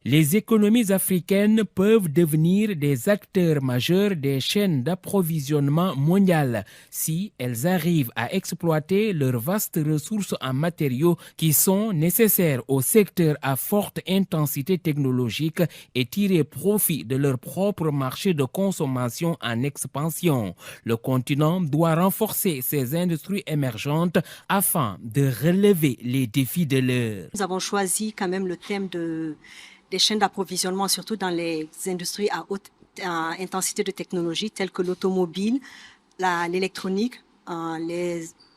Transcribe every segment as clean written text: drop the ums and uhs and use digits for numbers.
Les économies africaines peuvent devenir des acteurs majeurs des chaînes d'approvisionnement mondiales si elles arrivent à exploiter leurs vastes ressources en matériaux qui sont nécessaires au secteur à forte intensité technologique et tirer profit de leur propre marché de consommation en expansion. Le continent doit renforcer ses industries émergentes afin de relever les défis de l'heure. Nous avons choisi quand même le thème des chaînes d'approvisionnement, surtout dans les industries à haute intensité de technologie, telles que l'automobile, l'électronique,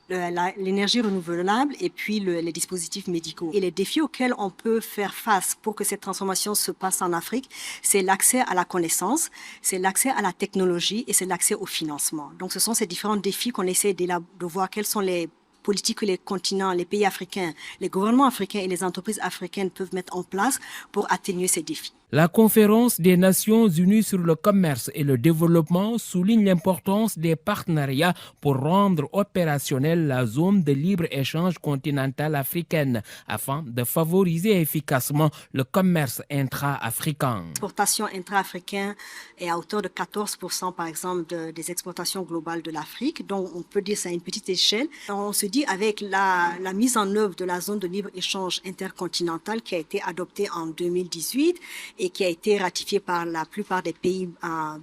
l'énergie renouvelable et puis les dispositifs médicaux. Et les défis auxquels on peut faire face pour que cette transformation se passe en Afrique, c'est l'accès à la connaissance, c'est l'accès à la technologie et c'est l'accès au financement. Donc ce sont ces différents défis qu'on essaie de voir quels sont les politiques que les continents, les pays africains, les gouvernements africains et les entreprises africaines peuvent mettre en place pour atténuer ces défis. La conférence des Nations Unies sur le commerce et le développement souligne l'importance des partenariats pour rendre opérationnelle la zone de libre-échange continentale africaine afin de favoriser efficacement le commerce intra-africain. L'exportation intra-africaine est à hauteur de 14% par exemple des exportations globales de l'Afrique, donc on peut dire que c'est à une petite échelle. On se dit avec la mise en œuvre de la zone de libre-échange intercontinentale qui a été adoptée en 2018 et qui a été ratifiée par la plupart des pays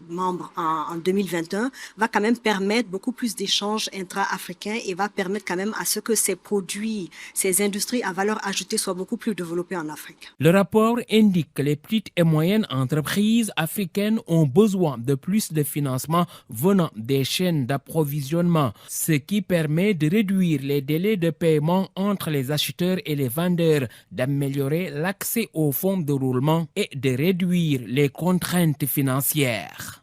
membres en 2021, va quand même permettre beaucoup plus d'échanges intra-africains et va permettre quand même à ce que ces produits, ces industries à valeur ajoutée soient beaucoup plus développées en Afrique. Le rapport indique que les petites et moyennes entreprises africaines ont besoin de plus de financement venant des chaînes d'approvisionnement, ce qui permet de réduire les délais de paiement entre les acheteurs et les vendeurs, d'améliorer l'accès aux fonds de roulement et de réduire les contraintes financières.